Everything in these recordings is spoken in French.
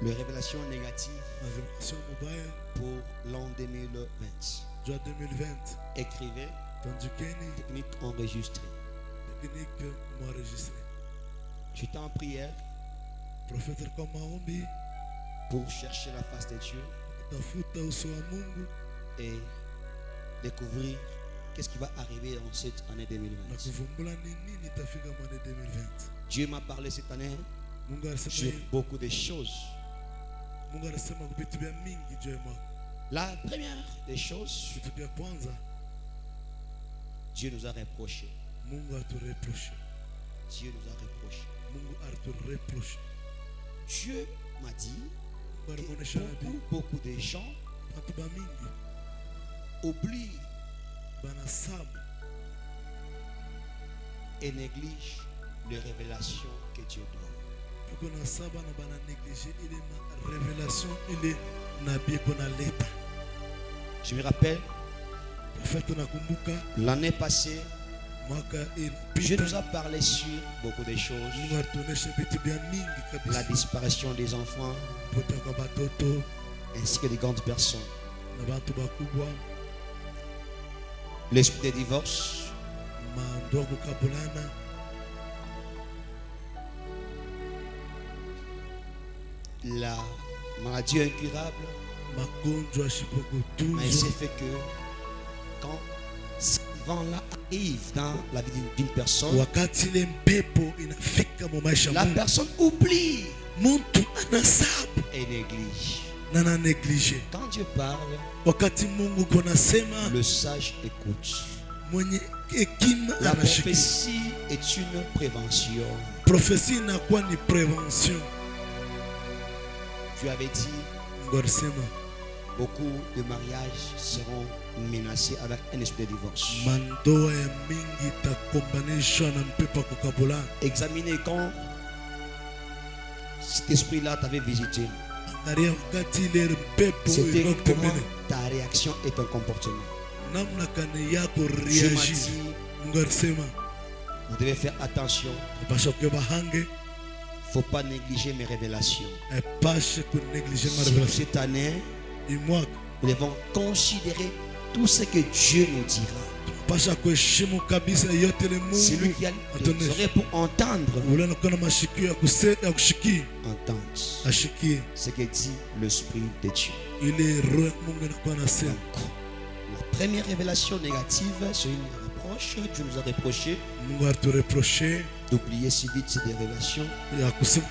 Les révélations négatives pour l'an 2020. Écrivez technique enregistrée. J'étais en prière pour chercher la face de Dieu et découvrir qu'est-ce qui va arriver dans cette année 2020. Dieu m'a parlé cette année sur beaucoup de choses. La première des choses, Dieu nous a reproché. Dieu nous a reproché. Dieu m'a dit que beaucoup de gens oublient et négligent les révélations que Dieu donne. Je me rappelle, l'année passée, Dieu nous a parlé sur beaucoup de choses. La disparition des enfants, ainsi que des grandes personnes. L'esprit de divorce, la maladie incurable. Mais il s'est fait que quand ce vent-là arrive dans la vie d'une personne, la personne oublie et néglige. Quand Dieu parle, le sage écoute. La prophétie est une prévention. Tu avais dit, beaucoup de mariages seront menacés avec un esprit de divorce. Examinez quand cet esprit-là t'avait visité. C'était comment ta réaction et ton comportement. Dieu m'a dit, vous devez faire attention. Il ne faut pas négliger mes révélations. Cette année, nous devons considérer tout ce que Dieu nous dira. Celui qui a les oreilles pour entendre ce que dit l'Esprit de Dieu. La première révélation négative, c'est une reproche. Dieu nous a reproché d'oublier si vite ces révélations et négliger.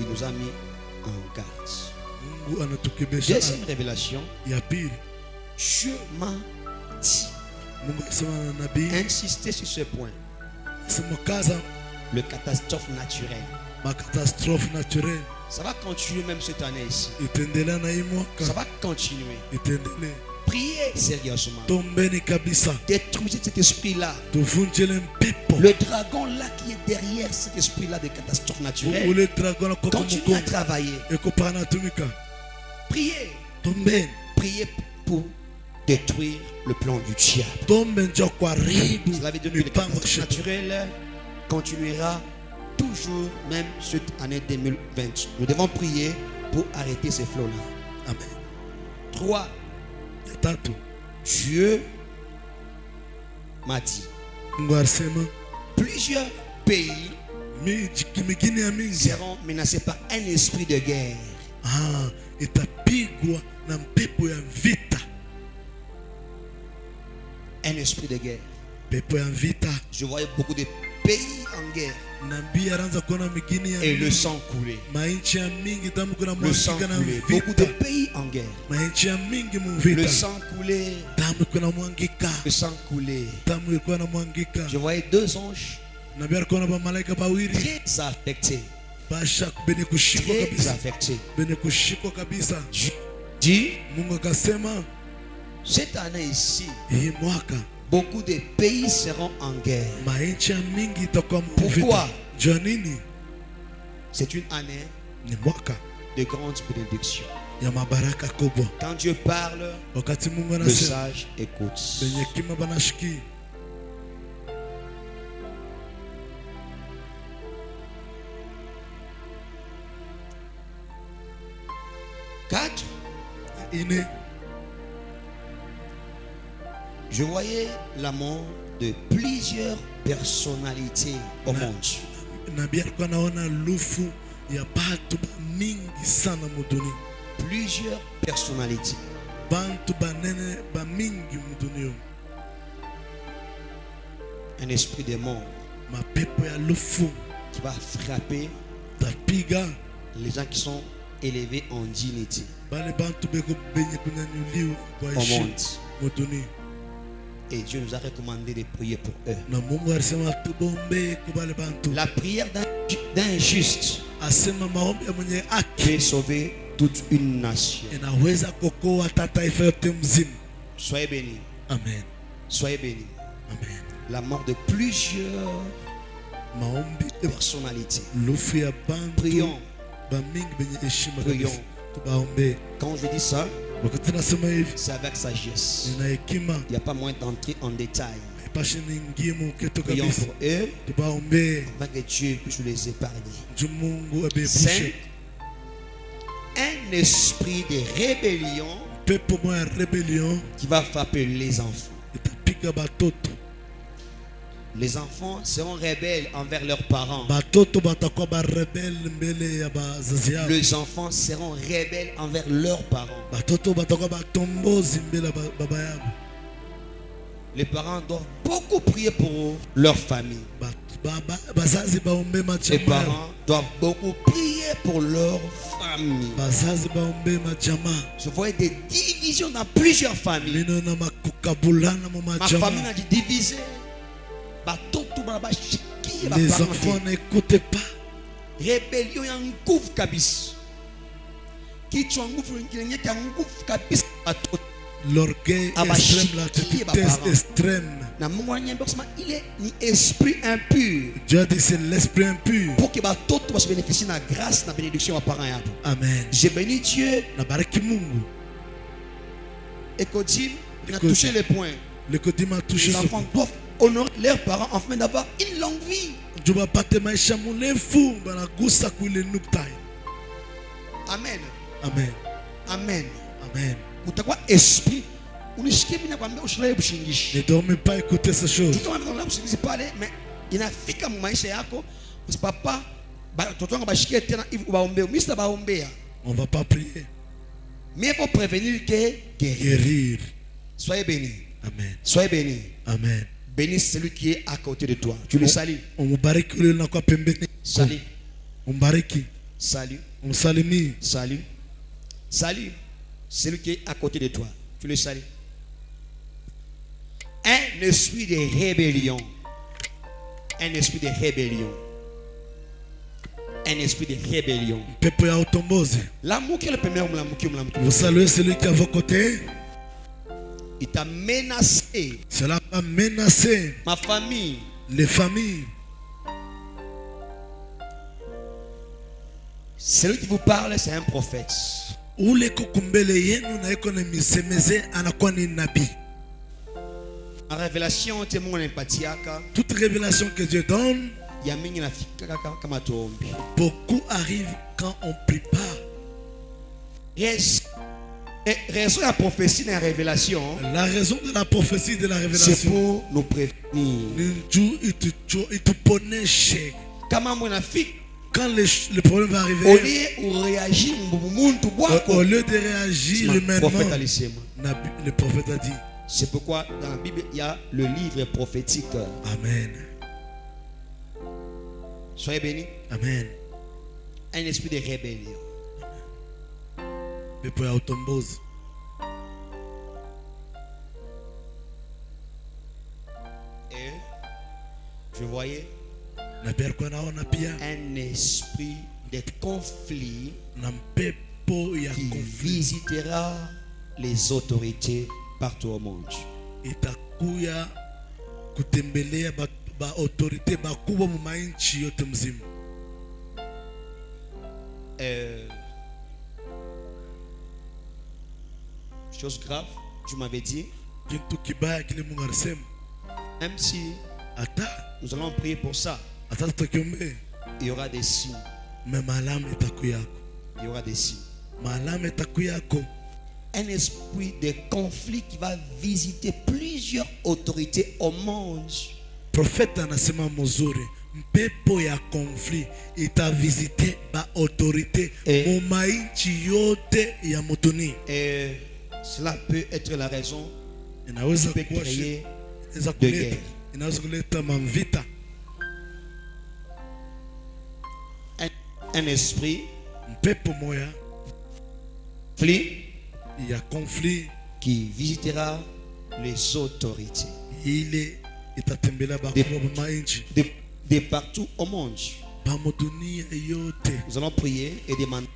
Il nous a mis en garde. Deuxième révélation, Dieu m'a dit, insister sur ce point, le catastrophe naturelle. Ça va continuer même cette année ici. Ça va continuer. Priez sérieusement. Détruisez cet esprit-là. Le dragon là qui est derrière cet esprit-là de catastrophe naturelle. Continuez à travailler. Priez. Priez pour détruire le plan du diable. Cela veut dire que le catastrophe naturel continuera toujours, même cette année 2020. Nous devons prier pour arrêter ces flots-là. Amen. 3. Dieu m'a dit, plusieurs pays seront menacés par un esprit de guerre. Un esprit de guerre. Je voyais beaucoup de pays en guerre. Et le sang coulé. Le sang coulé. Beaucoup de pays en guerre. Le sang coulé. Le sang coulé. Je voyais 2 anges très affectés. Très affectés. Dit, cette année ici, beaucoup de pays seront en guerre. Pourquoi? C'est une année de grandes bénédictions. Quand Dieu parle, le sage écoute. 4. Ine. Je voyais la mort de plusieurs personnalités au monde. Nabiarko naona lufu ya batu mingi sana muduni. Plusieurs personnalités. Bantu banene ba mingi muduni. Un esprit de mort Ma pepo ya lufu qui va frapper tapiga les gens qui sont élevés en dignité bale bantu beko benye kunyanyuliwa kwa au heshima monde. muduni. Et Dieu nous a recommandé de prier pour eux. Na Mungu alisema tubombe kwa bale bantu. La prière d'un juste Asema maombi ya mwenye haki peut sauver toute une nation. inaweza kuokoa hata taifa yote mzima. Soyez bénis. Amen. Soyez bénis. Amen. La mort de plusieurs Maombi personnalités. lufu ya bantu Prions. ba mingi benye heshima Prions. kabisa. Tubaombe. Quand je dis ça, Wakati nasema hivi c'est avec sagesse. nina hekima, Il n'y a pas moyen d'entrer en détail. ipashe niingie muketo Prions kabisa. pour eux, Tubaombe afin que Dieu puisse les épargner. juu Mungu 5. abeepushe Un esprit de rébellion pepo moya ya rebellion qui va frapper les enfants. itapiga batoto. Les enfants seront rebelles envers leurs parents. Batoto batakuwa barebele mbele ya bazazi yao. Les enfants seront rebelles envers leurs parents. Batoto batakuwa batombozi mbele ya baba yao. Les parents doivent beaucoup prier pour leur famille. Bazazi baombe Les machama yao. parents doivent beaucoup prier pour leur famille. Bazazi baombe machama. Je voyais des divisions dans plusieurs familles. Lino na makukabulana mu Ma machama. famille a dit divisé. Les enfants n'écoutaient pas. Rébellion ya nguvu kabisa. Kichwa nguvu nyingine ya nguvu kabisa. L'orgueil extrême, la tristesse extrême. Na Mungu ananiambia kusema ile ni esprit impur. Dieu a dit c'est l'esprit impur. Pour que batoto basi bénéficient na grâce na bénédiction ya parents yabo. Amen. J'ai béni Dieu. Na bariki Mungu. Et Kodim, il a touché les points. Le Kodim a touché Les enfants doivent honorer leurs parents afin d'avoir une longue vie. Juba pate maisha murefu banagusa kuile nukta. Amen. Amen. Amen. Amen. Utakuwa esprit unisikie mimi nakwambia usilaye bushingishi. Ne dormez pas écouter ces choses. Tukiwa na bushingishi pale mais inafika mu maisha yako papa watoto wangu bashikie tena hivi ubaombee. Mimi sitabaombea. On va pas prier. Mais il faut prévenir que Guérir. Soyez bénis. Amen. Soyez bénis. Amen. Bénis celui qui est à côté de toi. Tu le salues. On mubariki yule na kwa pembeni. Salut. Umbariki. Salut. Umsalimie. Salut. Salut. Celui qui est à côté de toi. Tu le salues. Un esprit de rébellion. Un esprit de rébellion. Un esprit de rébellion. Pepo ya utombozi. L'amour qui est le premier l'amour. Vous saluez celui qui est à vos côtés. Il t'a menacé. Cela va menacer Ma famille. les familles. Celui qui vous parle, c'est un prophète. Ule kukumbele yenu na iko na misemeze anakuwa ni nabii. En révélation, tu es mon empathie. Toute révélation que Dieu donne, beaucoup arrivent quand on prie pas. Raison de la prophétie de la révélation. La raison de la prophétie de la C'est révélation, pour nous prévenir. Quand le problème va Au arriver, lieu de réagir, au lieu de réagir humainement, le prophète a dit. C'est pourquoi dans la Bible il y a le livre prophétique. Amen. Soyez bénis. Amen. Un esprit de rébellion. Pepo ya utombozi. Et je voyais un esprit de conflit qui visitera les autorités partout au monde. Itakuya kutembelea ba autorité bakubwa mu mainchi yote mzima. Chose grave, tu m'avais dit. Kitu kibaya kile Mungu alisema. Même si nous allons prier pour ça, il y aura des signes. Même alama itakuya. Il y aura des signes. Un esprit de conflit qui va visiter plusieurs autorités au monde. Prophète anasema mzuri, mpepo ya conflit ita visiter ba autorité mu mainchi yote ya mutuni. Et cela peut être la raison inaweza qui peut créer de guerre. Inaweza kuleta mavita. Un esprit mpepo moya conflit qui visitera les autorités de partout au monde. Nous allons prier et demander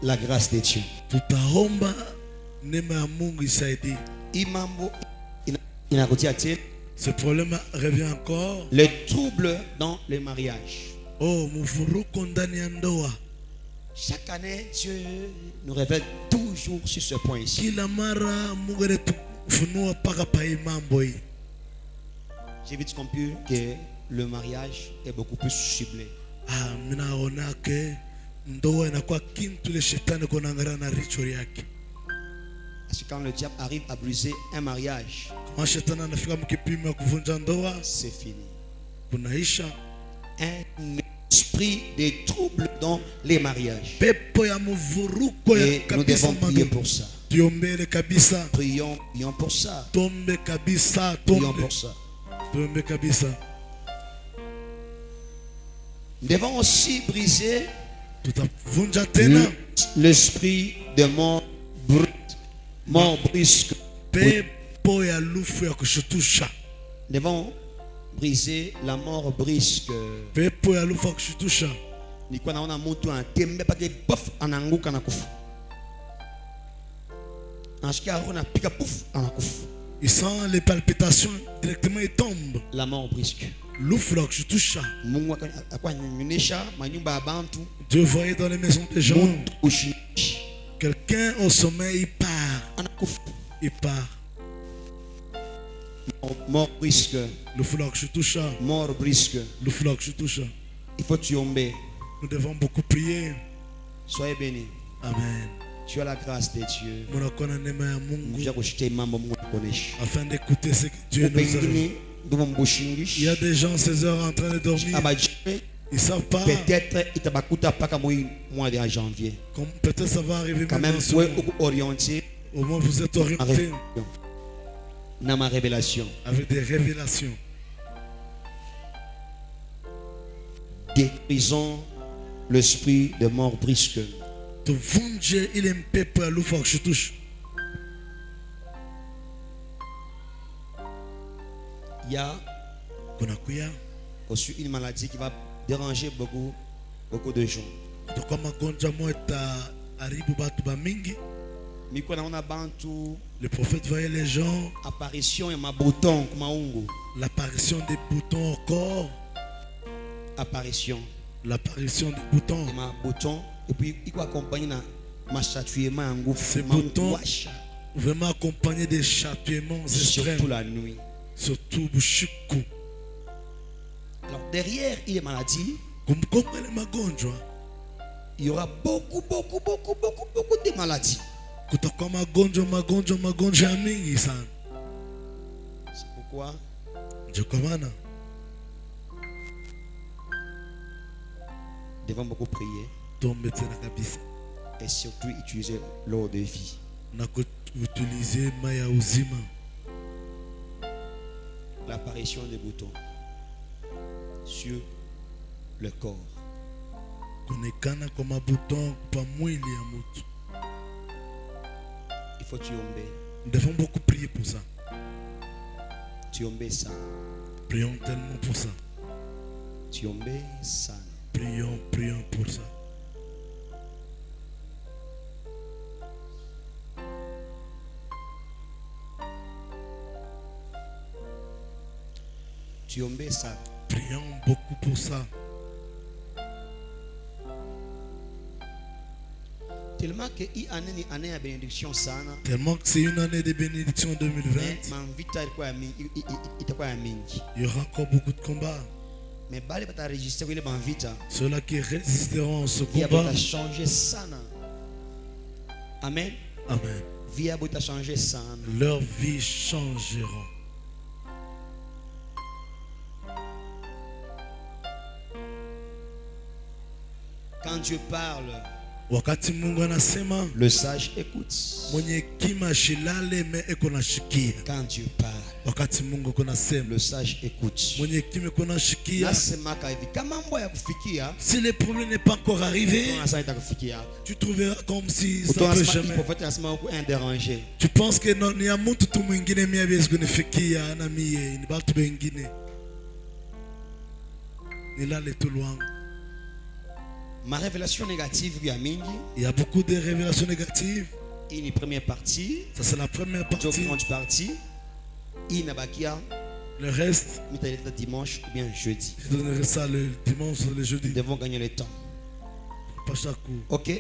la grâce de Dieu. Ce problème revient encore. Les troubles dans le mariage. Chaque année, Dieu nous révèle toujours sur ce point ici. J'ai vite compris que le mariage est beaucoup plus ciblé. Parce que quand le diable arrive à briser un mariage, c'est fini. Un esprit de trouble dans les mariages. Et nous devons prier pour ça. Prions pour ça. Prions pour ça. Nous devons aussi briser l'esprit de mort brusque. Nous devons briser la mort brusque. Il sent les palpitations directement et tombe. La mort brusque. Dieu voyait dans les maisons des gens. Quelqu'un au sommeil, il part. Il part. Mort brusque. Mort brusque. Il faut tomber. Nous devons beaucoup prier. Soyez bénis. Amen. Tu as la grâce de Dieu. Afin d'écouter ce que Dieu nous a dit. Il y a des gens 16 heures en train de dormir. Ils ne savent pas. Peut-être ça va arriver quand même. Orienté. Au moins vous êtes orienté. Dans ma révélation. Avec des révélations. Détruisons l'esprit de mort brusque. Il y a aussi une maladie qui va déranger beaucoup de gens. Le prophète voyait les gens. L'apparition des boutons au corps. L'apparition des boutons. Et puis il faut accompagner ces boutons vraiment accompagner des châtiments extrêmes. Surtout la nuit. Surtout Bushiku. Alors derrière les maladies, il y aura beaucoup de maladies. C'est pourquoi nous devons beaucoup prier et surtout utiliser l'eau de vie. L'apparition des boutons sur le corps. Il faut tomber. Nous devons beaucoup prier pour ça. Tomber ça. Prions tellement pour ça. Tomber ça. Prions pour ça. Tomber ça. Prions beaucoup pour ça. Tellement que il année de bénédiction sana. Tellement que c'est une année de bénédiction 2020. Il y aura encore beaucoup de combats. Mais ceux-là qui résisteront à ce combat, Amen. Amen. Vie a changé ça. Leur vie changeront. Quand Dieu parle, wakati Mungu anasema, le sage écoute. Mwenye hekima shilale me eko nashikia. Quand Dieu parle, wakati Mungu kunasema, le sage écoute. Mwenye hekima eko nashikia. Nasema hivi, kama mambo ya kufikia, si le problème n'est pas encore arrivé, tu trouveras comme si ça peut jamais. Tu penses que non, ni amuntu tu mwingine mia bezi kunifikia na mie ni batu bengine. Nilale tu luangu. Ma révélation négative, il y a beaucoup de révélations négatives. Une première partie. Ça c'est la première partie. Le reste, dimanche ou bien jeudi. Je donnerai ça le dimanche ou le jeudi. Nous devons gagner le temps. Pas chaque coup. Ok.